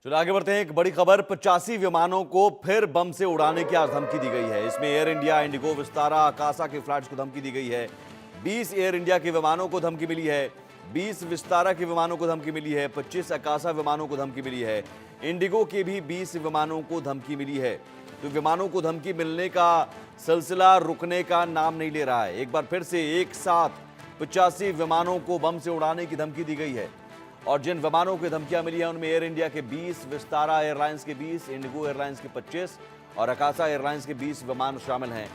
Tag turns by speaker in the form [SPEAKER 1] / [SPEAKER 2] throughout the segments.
[SPEAKER 1] चलो आगे बढ़ते हैं। एक बड़ी खबर, 85 विमानों को फिर बम से उड़ाने की आज धमकी दी गई है। इसमें एयर इंडिया, इंडिगो, विस्तारा, आकाशा के फ्लाइट्स को धमकी दी गई है। 20 एयर इंडिया के विमानों को धमकी मिली है, 20 विस्तारा के विमानों को धमकी मिली है, 25 आकाशा विमानों को धमकी मिली है। इंडिगो के भी 20 विमानों को धमकी मिली है। तो विमानों को धमकी मिलने का सिलसिला रुकने का नाम नहीं ले रहा है। एक बार फिर से एक साथ 85 विमानों को बम से उड़ाने की धमकी दी गई है। और जिन विमानों की धमकियां मिली हैं उनमें एयर इंडिया के 20, विस्तारा एयरलाइंस के 20, इंडिगो एयरलाइंस के 25 और आकाशा एयरलाइंस के 20 विमान शामिल हैं।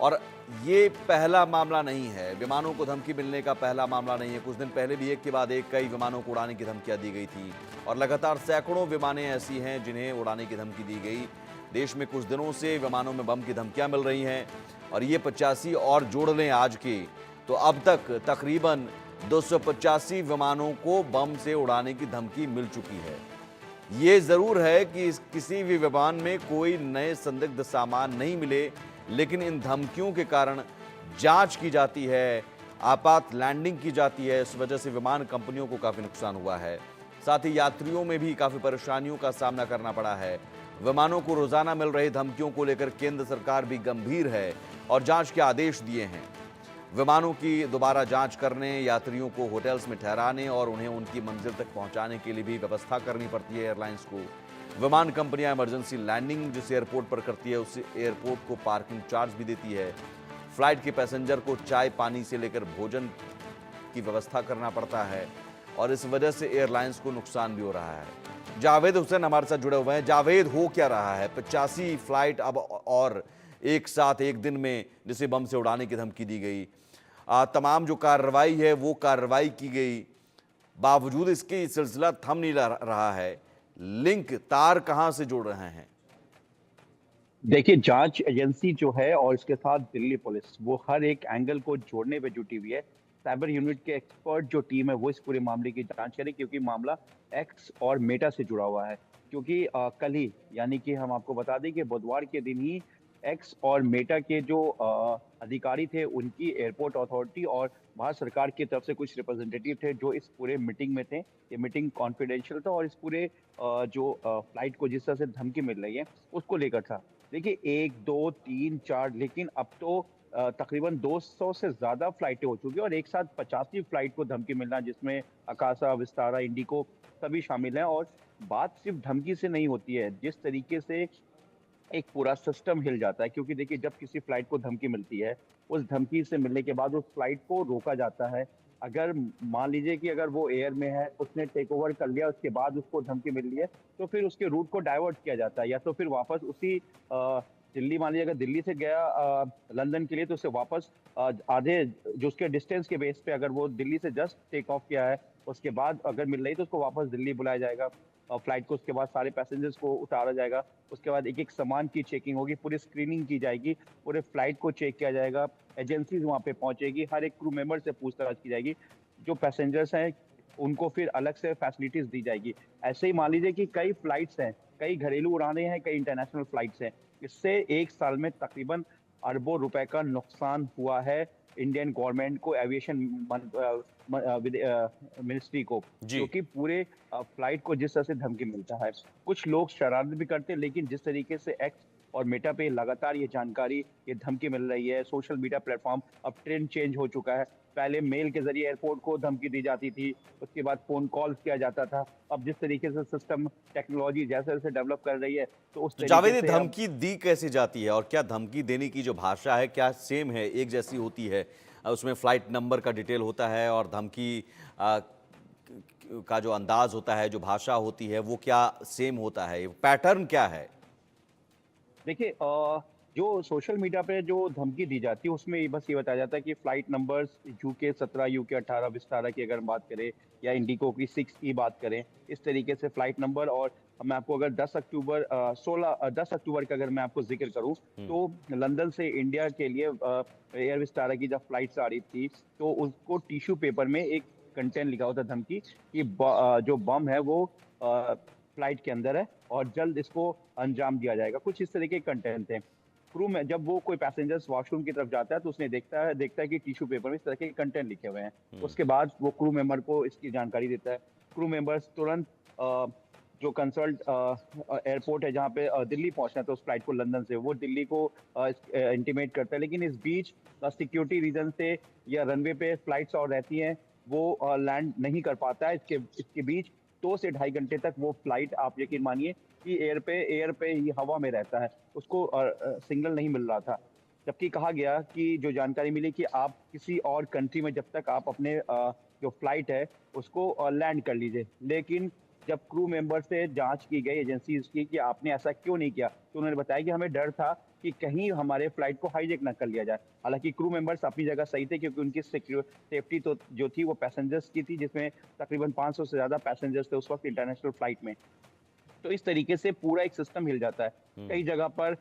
[SPEAKER 1] और ये पहला मामला नहीं है, विमानों को धमकी मिलने का पहला मामला नहीं है। कुछ दिन पहले भी एक के बाद एक कई विमानों को उड़ाने की धमकियां दी गई थी और लगातार सैकड़ों विमानें ऐसी हैं जिन्हें उड़ाने की धमकी दी गई। देश में कुछ दिनों से विमानों में बम की धमकियां मिल रही हैं और ये 85 और जोड़ लें आज की, तो अब तक तकरीबन 285 विमानों को बम से उड़ाने की धमकी मिल चुकी है। ये जरूर है कि किसी भी विमान में कोई नए संदिग्ध सामान नहीं मिले, लेकिन इन धमकियों के कारण जांच की जाती है, आपात लैंडिंग की जाती है। इस वजह से विमान कंपनियों को काफी नुकसान हुआ है, साथ ही यात्रियों में भी काफी परेशानियों का सामना करना पड़ा है। विमानों को रोजाना मिल रही धमकियों को लेकर केंद्र सरकार भी गंभीर है और जांच के आदेश दिए हैं। विमानों की दोबारा जांच करने, यात्रियों को होटल्स में ठहराने और उन्हें उनकी मंजिल तक पहुंचाने के लिए भी व्यवस्था करनी पड़ती है एयरलाइंस को। विमान कंपनियां इमरजेंसी लैंडिंग जिस एयरपोर्ट पर करती है उस एयरपोर्ट को पार्किंग चार्ज भी देती है। फ्लाइट के पैसेंजर को चाय पानी से लेकर भोजन की व्यवस्था करना पड़ता है और इस वजह से एयरलाइंस को नुकसान भी हो रहा है। जावेद हुसैन हमारे साथ जुड़े हुए हैं। जावेद, हो क्या रहा है? 85 फ्लाइट अब और एक साथ एक दिन में जिसे बम से उड़ाने की धमकी दी गई, तमाम जो कार्रवाई है वो कार्रवाई की गई, बावजूद इसके सिलसिला थम नहीं रहा है। लिंक तार कहां से जोड़ रहे हैं?
[SPEAKER 2] देखिए, जांच एजेंसी जो है और इसके साथ दिल्ली पुलिस वो हर एक एंगल को जोड़ने पे जुटी हुई है। साइबर यूनिट के एक्सपर्ट जो टीम है वो इस पूरे मामले की जांच करें, क्योंकि मामला एक्स और मेटा से जुड़ा हुआ है। क्योंकि कल ही, यानी कि हम आपको बता दें कि बुधवार के दिन ही एक्स और मेटा के जो अधिकारी थे उनकी एयरपोर्ट अथॉरिटी और भारत सरकार की तरफ से कुछ रिप्रेजेंटेटिव थे जो इस पूरे मीटिंग में थे। ये मीटिंग कॉन्फिडेंशियल था और इस पूरे जो फ्लाइट को जिस तरह से धमकी मिल रही है उसको लेकर था। देखिए, 1, 2, 3, 4, लेकिन अब तो तकरीबन 200 से ज़्यादा फ्लाइटें हो चुकी हैं और एक साथ 85 फ्लाइट को धमकी मिलना, जिसमें आकाशा, विस्तारा, इंडिगो सभी शामिल हैं। और बात सिर्फ धमकी से नहीं होती है, जिस तरीके से एक पूरा सिस्टम हिल जाता है। क्योंकि देखिए, जब किसी फ्लाइट को धमकी मिलती है, उस धमकी से मिलने के बाद उस फ्लाइट को रोका जाता है। अगर मान लीजिए कि अगर वो एयर में है, उसने टेक ओवर कर लिया, उसके बाद उसको धमकी मिल रही है, तो फिर उसके रूट को डाइवर्ट किया जाता है, या तो फिर वापस उसी दिल्ली, मान लीजिए अगर दिल्ली से गया लंदन के लिए, तो उसे वापस आधे जो उसके डिस्टेंस के बेस पे, अगर वो दिल्ली से जस्ट टेक ऑफ किया है, उसके बाद अगर मिल रही तो उसको वापस दिल्ली बुलाया जाएगा। फ्लाइट को उसके बाद सारे पैसेंजर्स को उतारा जाएगा। उसके बाद एक-एक सामान की चेकिंग होगी, पूरी स्क्रीनिंग की जाएगी, पूरे फ्लाइट को चेक किया जाएगा, एजेंसीज़ वहाँ पे पहुँचेगी, हर एक क्रू मेंबर से पूछताछ की जाएगी। जो पैसेंजर्स हैं, उनको फिर अलग से फैसिलिटीज़ दी जाएगी। ऐसे ही मान लीजिए कि कई फ्लाइट्स हैं, कई घरेलू उड़ानें हैं, कई इंटरनेशनल फ्लाइट्स हैं। इससे 1 साल में तकरीबन अरबों रुपए का नुकसान हुआ है इंडियन गवर्नमेंट को, एविएशन मिनिस्ट्री को,
[SPEAKER 1] जी।
[SPEAKER 2] क्योंकि पूरे फ्लाइट को जिस तरह से धमकी मिलता है। कुछ लोग शरारत भी करते हैं, लेकिन जिस तरीके से एक्स और मेटा पे लगातार ये जानकारी, ये धमकी मिल रही है, सोशल मीडिया प्लेटफॉर्म, अब ट्रेंड चेंज हो चुका है। पहले मेल के जरिए एयरपोर्ट को धमकी दी जाती थी, उसके बाद फोन कॉल्स किया जाता था। अब जिस तरीके से सिस्टम टेक्नोलॉजी जैसे जैसे डेवलप कर रही है, तो उस
[SPEAKER 1] तो जावेद,
[SPEAKER 2] तरीके
[SPEAKER 1] ये
[SPEAKER 2] से अब
[SPEAKER 1] धमकी दी कैसे जाती है और क्या धमकी देने की जो भाषा है क्या सेम है, एक जैसी होती है? उसमें फ्लाइट नंबर का डिटेल होता है और धमकी का जो अंदाज होता है, जो भाषा होती है, वो क्या सेम होता है? पैटर्न क्या है?
[SPEAKER 2] देखिए, जो सोशल मीडिया पे जो धमकी दी जाती है उसमें बस ये बताया जाता है कि flight numbers UK 17, UK 18, Vistara की अगर हम बात करें, या इंडिगो की 6 की बात करें, इस तरीके से फ्लाइट नंबर। और मैं आपको अगर 10 अक्टूबर का अगर मैं आपको जिक्र करूं,
[SPEAKER 1] हम्म।
[SPEAKER 2] तो लंदन से इंडिया के लिए एयर विस्तारा की जब फ्लाइट्स आ रही थी, तो उसको टिश्यू पेपर में एक कंटेंट लिखा होता धमकी कि जो बम है वो फ्लाइट के अंदर है और जल्द इसको अंजाम दिया जाएगा। कुछ इस तरह के कंटेंट थे। क्रू में जब वो कोई पैसेंजर्स वॉशरूम की तरफ जाता है, तो उसने देखता है कि टिश्यू पेपर में इस तरह के कंटेंट लिखे हुए हैं।
[SPEAKER 1] हम्म।
[SPEAKER 2] उसके बाद वो क्रू मेंबर को इसकी जानकारी देता है। क्रू मेंबर्स तुरंत जो कंसल्ट एयरपोर्ट है जहाँ पे दिल्ली पहुंचना था उस फ्लाइट को लंदन से, वो दिल्ली को इंटीमेट करता है। लेकिन इस बीच सिक्योरिटी रीजन से या रनवे पे फ्लाइट्स और रहती हैं, वो लैंड नहीं कर पाता है। इसके इसके बीच 2 से ढाई घंटे तक वो फ्लाइट, आप यकीन मानिए कि एयर पे ही हवा में रहता है, उसको सिग्नल नहीं मिल रहा था। जबकि कहा गया कि जो जानकारी मिली कि आप किसी और कंट्री में जब तक आप अपने जो फ्लाइट है उसको लैंड कर लीजिए। लेकिन जब क्रू मेंबर से जांच की गई एजेंसीज की कि आपने ऐसा क्यों नहीं किया, तो उन्होंने बताया कि हमें डर था कि कहीं हमारे फ्लाइट को हाईजैक ना कर लिया जाए। हालांकि क्रू मेंबर्स अपनी जगह सही थे, क्योंकि उनकी सेफ्टी तो जो थी वो पैसेंजर्स की थी, जिसमें तकरीबन 500 से ज्यादा पैसेंजर्स थे उस वक्त इंटरनेशनल फ्लाइट में। तो इस तरीके से पूरा एक सिस्टम हिल जाता है। कई जगह पर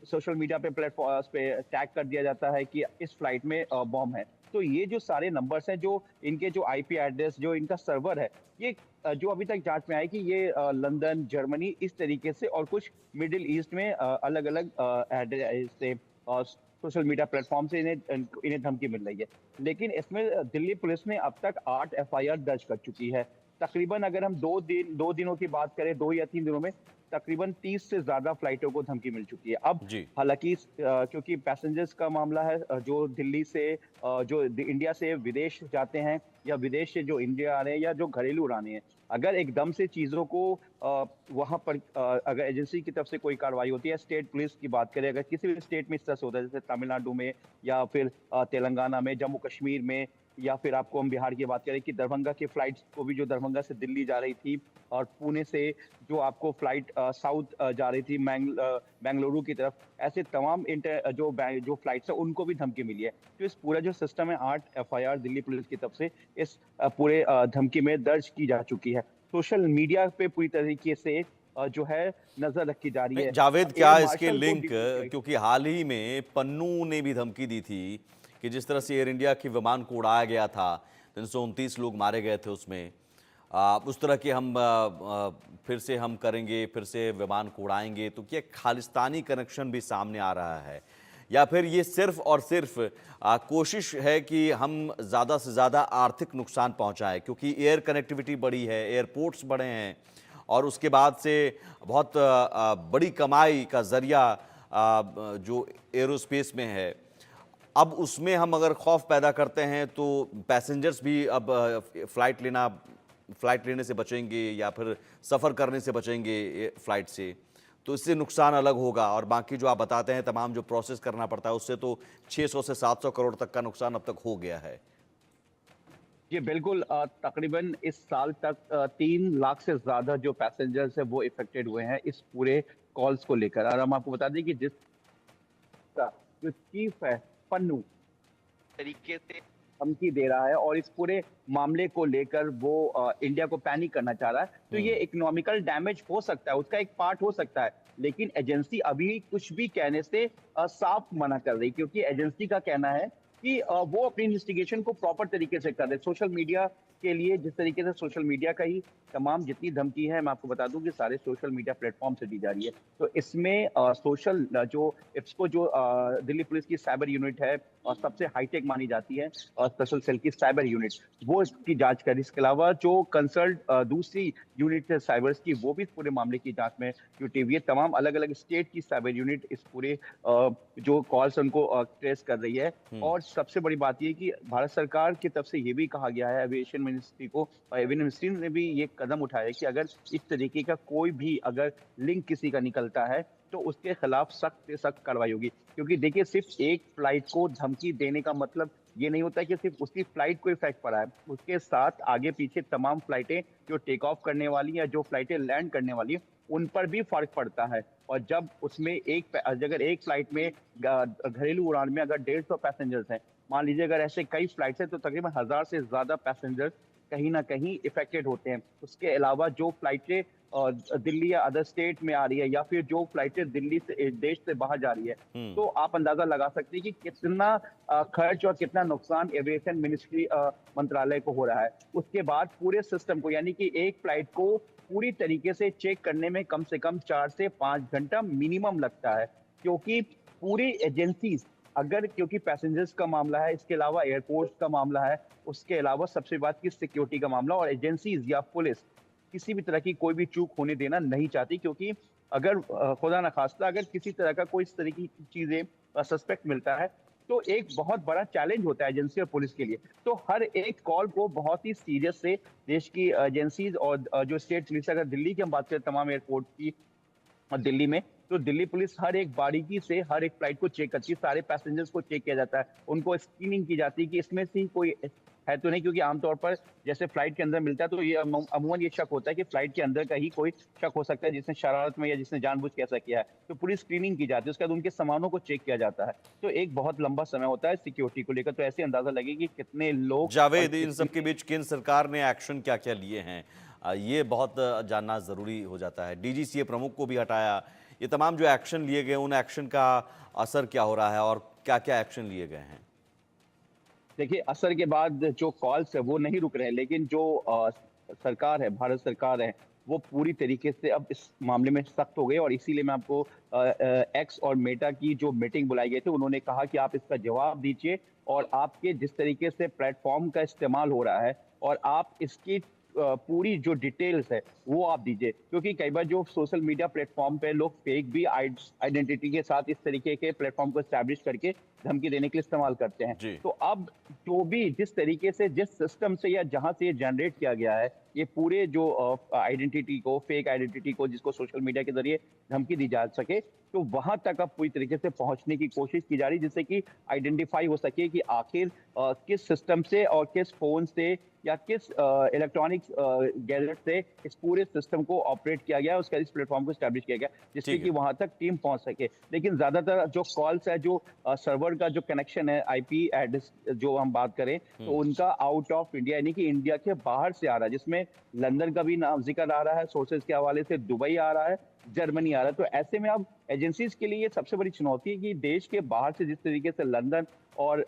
[SPEAKER 2] सोशल मीडिया पे प्लेटफॉर्म पे टैग कर दिया जाता है कि इस फ्लाइट में बॉम्ब है। तो ये जो सारे नंबर्स हैं, जो इनके जो आईपी एड्रेस, जो इनका सर्वर है, ये जो अभी तक जांच में आया कि ये लंदन, जर्मनी, इस तरीके से और कुछ मिडिल ईस्ट में अलग अलग एड्रेस से सोशल मीडिया प्लेटफॉर्म से इन्हें इन्हें धमकी मिल रही है। लेकिन इसमें दिल्ली पुलिस ने अब तक 8 एफआईआर दर्ज कर चुकी है। तकरीबन अगर हम 2 दिनों की बात करें, 2 या 3 दिनों में तकरीबन 30 से ज्यादा फ्लाइटों को धमकी मिल चुकी है। अब
[SPEAKER 1] जी।
[SPEAKER 2] हालांकि क्योंकि पैसेंजर्स का मामला है, जो दिल्ली से इंडिया से विदेश जाते हैं या विदेश से जो इंडिया आ रहे हैं या जो घरेलू उड़ाने हैं, अगर एकदम से चीजों को वहां पर अगर एजेंसी की तरफ से कोई कार्रवाई होती है, स्टेट पुलिस की बात करें, अगर किसी भी स्टेट में इस तरह से होता है, जैसे तमिलनाडु में या फिर तेलंगाना में, जम्मू कश्मीर में, या फिर आपको हम बिहार की बात करें कि दरभंगा की फ्लाइट्स को भी, जो दरभंगा से दिल्ली जा रही थी, और पुणे से जो आपको फ्लाइट साउथ जा रही थी बेंगलुरु की तरफ, ऐसे तमाम जो फ्लाइट्स है उनको भी धमकी मिली है। तो इस पूरा जो सिस्टम है, 8 एफआईआर दिल्ली पुलिस की तरफ से इस पूरे धमकी में दर्ज की जा चुकी है। सोशल मीडिया पे पूरी तरीके से जो है नजर रखी जा रही
[SPEAKER 1] नहीं,
[SPEAKER 2] है।
[SPEAKER 1] जावेद, क्या
[SPEAKER 2] एयर
[SPEAKER 1] इसके
[SPEAKER 2] मार्शल को
[SPEAKER 1] लिंक,
[SPEAKER 2] डिप्टी
[SPEAKER 1] क्योंकि हाल ही में पन्नू ने भी धमकी दी थी कि जिस तरह से एयर इंडिया के विमान को उड़ाया गया था, 329 लोग मारे गए थे उसमें, उस तरह के हम फिर से हम करेंगे, फिर से विमान को उड़ाएंगे, तो क्या खालिस्तानी कनेक्शन भी सामने आ रहा है, या फिर ये सिर्फ और सिर्फ कोशिश है कि हम ज़्यादा से ज़्यादा आर्थिक नुकसान पहुंचाएं, क्योंकि एयर कनेक्टिविटी बढ़ी है, एयरपोर्ट्स बढ़े हैं, और उसके बाद से बहुत बड़ी कमाई का जरिया जो एरोस्पेस में है, अब उसमें हम अगर खौफ पैदा करते हैं तो पैसेंजर्स भी अब फ्लाइट लेने से बचेंगे या फिर सफ़र करने से बचेंगे फ्लाइट से, तो इससे नुकसान अलग होगा। और बाकी जो आप बताते हैं तमाम जो प्रोसेस करना पड़ता है, उससे तो 600 से 700 करोड़ तक का नुकसान अब तक हो गया है।
[SPEAKER 2] जी बिल्कुल, तकरीबन इस साल तक 3 लाख से ज्यादा जो पैसेंजर्स है वो इफेक्टेड हुए हैं इस पूरे कॉल्स को लेकर। और हम आपको बता दें कि जो चीफ है पन्नू, तरीके से धमकी दे रहा है और इस पूरे मामले को लेकर वो इंडिया को पैनिक करना चाह रहा है, तो ये इकोनॉमिकल डैमेज हो सकता है, उसका एक पार्ट हो सकता है। लेकिन एजेंसी अभी कुछ भी कहने से साफ मना कर रही, क्योंकि एजेंसी का कहना है कि वो अपनी इन्वेस्टिगेशन को प्रॉपर तरीके से कर रहे। सोशल मीडिया के लिए जिस तरीके से सोशल मीडिया का ही तमाम जितनी धमकी है, मैं आपको बता दूं कि सारे सोशल मीडिया प्लेटफॉर्म से दी जा रही है। तो इसमें सोशल जो इसको जो दिल्ली पुलिस की साइबर यूनिट है और सबसे हाईटेक मानी जाती है, और स्पेशल सेल की साइबर यूनिट, वो इसकी जांच कर रही। इसके अलावा जो कंसल्ट दूसरी यूनिट है साइबर्स की, वो भी इस पूरे मामले की जांच में जुटी हुई है। तमाम अलग अलग स्टेट की साइबर यूनिट इस पूरे जो कॉल्स उनको ट्रेस कर रही है। और सबसे बड़ी बात ये कि भारत सरकार की तरफ से ये भी कहा गया है एविएशन मिनिस्ट्री को, और एविएशन मिनिस्ट्री ने भी ये कदम उठाया है कि अगर इस तरीके का कोई भी अगर लिंक किसी का निकलता है तो उसके खिलाफ सख्त से सख्त कार्रवाई होगी। क्योंकि देखिए, सिर्फ एक फ्लाइट को धमकी देने का मतलब ये नहीं होता कि सिर्फ उसकी फ्लाइट को इफेक्ट पड़ा है, उसके साथ आगे पीछे तमाम फ्लाइटें जो टेक ऑफ करने वाली या जो फ्लाइटें लैंड करने वाली उन पर भी फर्क पड़ता है। और जब उसमें अगर एक फ्लाइट में घरेलू उड़ान में अगर 150 पैसेंजर्स हैं, मान लीजिए अगर ऐसे कई फ्लाइट्स हैं, तो तकरीबन 1000 से ज्यादा पैसेंजर्स कहीं ना कहीं इफेक्टेड होते हैं। उसके अलावा जो फ्लाइटें दिल्ली या अदर स्टेट में आ रही है, या फिर जो फ्लाइटें दिल्ली से देश से बाहर जा रही है, तो आप अंदाजा लगा सकते हैं कि कितना खर्च और कितना नुकसान एविएशन मिनिस्ट्री मंत्रालय को हो रहा है। उसके बाद पूरे सिस्टम को, यानी कि एक फ्लाइट को पूरी तरीके से चेक करने में कम से कम 4 से 5 घंटा मिनिमम लगता है, क्योंकि पूरी एजेंसी अगर, क्योंकि पैसेंजर्स का मामला है, इसके अलावा एयरपोर्ट का मामला है, उसके अलावा सबसे बात की सिक्योरिटी का मामला, और एजेंसीज या पुलिस किसी भी तरह की कोई भी चूक होने देना नहीं चाहती, क्योंकि अगर खुदा न खास्ता अगर किसी तरह का कोई इस तरीके की चीजें सस्पेक्ट मिलता है तो एक बहुत बड़ा चैलेंज होता है एजेंसी और पुलिस के लिए। तो हर एक कॉल को बहुत ही सीरियस से देश की एजेंसीज और जो स्टेट पुलिस, अगर दिल्ली की हम बात करें तमाम एयरपोर्ट की और दिल्ली में, तो दिल्ली पुलिस हर एक बारीकी से हर एक फ्लाइट को चेक करती है, सारे पैसेंजर्स को चेक किया जाता है, उनको स्क्रीनिंग की जाती है कि इसमें से ही कोई है तो नहीं, क्योंकि आमतौर पर जैसे फ्लाइट के अंदर मिलता है तो ये अमूमन ये शक होता है कि फ्लाइट के अंदर का ही कोई शक हो सकता है जिसने शरारत में या जिसने जानबूझ के ऐसा किया है, तो पूरी स्क्रीनिंग की जाती है, उसके बाद उनके सामानों को चेक किया जाता है। तो एक बहुत लंबा समय होता है सिक्योरिटी को लेकर, तो ऐसे अंदाजा लगे कि कितने लोग और
[SPEAKER 1] जावेद, इन सब के
[SPEAKER 2] कितने।
[SPEAKER 1] बीच केंद्र सरकार ने एक्शन क्या क्या लिए हैं, ये बहुत जानना जरूरी हो जाता है। डीजीसीए प्रमुख को भी हटाया, ये तमाम जो एक्शन लिए गए उन एक्शन का असर क्या हो रहा है और क्या क्या एक्शन लिए गए हैं?
[SPEAKER 2] देखिए, असर के बाद जो कॉल्स है वो नहीं रुक रहे हैं, लेकिन जो सरकार है, भारत सरकार है, वो पूरी तरीके से अब इस मामले में सख्त हो गई, और इसीलिए मैं आपको एक्स और मेटा की जो मीटिंग बुलाई गई थी, उन्होंने कहा कि आप इसका जवाब दीजिए और आपके जिस तरीके से प्लेटफॉर्म का इस्तेमाल हो रहा है और आप इसकी पूरी जो डिटेल्स है वो आप दीजिए, क्योंकि कई बार जो सोशल मीडिया प्लेटफॉर्म पे लोग फेक भी आइडेंटिटी के साथ इस तरीके के प्लेटफॉर्म को एस्टैब्लिश करके धमकी देने के लिए इस्तेमाल करते हैं।
[SPEAKER 1] जी।
[SPEAKER 2] तो अब जो भी जिस तरीके से जिस सिस्टम से या जहां से ये जनरेट किया गया है, ये पूरे जो आइडेंटिटी को, फेक आइडेंटिटी को, जिसको सोशल मीडिया के जरिए धमकी दी जा सके, तो वहां तक अब पूरी तरीके से पहुंचने की कोशिश की जा रही है, जिससे कि आइडेंटिफाई हो सके कि आखिर किस सिस्टम से और किस फोन से या किस इलेक्ट्रॉनिक्स गैजेट से इस पूरे सिस्टम को ऑपरेट किया गया, उसका इस प्लेटफॉर्म को स्टैब्लिश किया गया, जिससे
[SPEAKER 1] ठीक
[SPEAKER 2] कि
[SPEAKER 1] है।
[SPEAKER 2] वहां तक टीम पहुंच सके। लेकिन ज्यादातर जो कॉल्स है, जो सर्वर का जो कनेक्शन है, आईपी एड्रेस जो हम बात करें, तो उनका आउट ऑफ इंडिया यानी कि इंडिया के बाहर से आ रहा है, जिसमें लंदन का भी नाम जिक्र आ रहा है, सोर्सेज के हवाले से दुबई आ रहा है, जर्मनी आ रहा है। तो ऐसे में अब एजेंसीज के लिए ये सबसे बड़ी चुनौती है कि देश के बाहर से जिस तरीके से लंदन और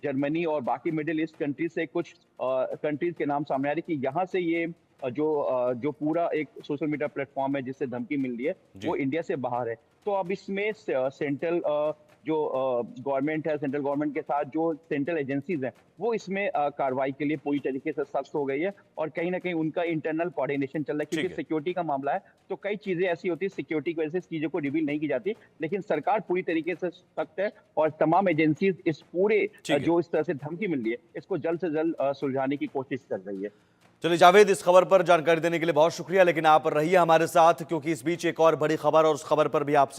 [SPEAKER 2] जर्मनी और बाकी मिडिल ईस्ट कंट्रीज से कुछ कंट्रीज के नाम सामने आ रहे हैं कि यहाँ से ये जो पूरा एक सोशल मीडिया प्लेटफॉर्म है जिससे धमकी मिल रही है,
[SPEAKER 1] जी।
[SPEAKER 2] वो इंडिया से बाहर है। तो अब इसमें सेंट्रल जो गवर्नमेंट है, सेंट्रल गवर्नमेंट के साथ जो सेंट्रल एजेंसीज हैं, वो इसमें कार्रवाई के लिए पूरी तरीके से सख्त हो गई है, और कहीं ना कहीं उनका इंटरनल कोऑर्डिनेशन चल रहा है,
[SPEAKER 1] ठीक
[SPEAKER 2] क्योंकि
[SPEAKER 1] है।
[SPEAKER 2] सिक्योरिटी का मामला है। तो कई चीजें ऐसी होती है सिक्योरिटी की वजह से, चीजों को रिवील नहीं की जाती, लेकिन सरकार पूरी तरीके से सख्त है और तमाम एजेंसीज इस पूरे
[SPEAKER 1] ठीक है।
[SPEAKER 2] जो इस तरह से धमकी मिल रही है, इसको जल्द से जल्द सुलझाने की कोशिश कर रही है।
[SPEAKER 1] चलिए जावेद, इस खबर पर जानकारी देने के लिए बहुत शुक्रिया, लेकिन आप रहिए हमारे साथ क्योंकि इस बीच एक और बड़ी खबर और उस खबर पर भी आपसे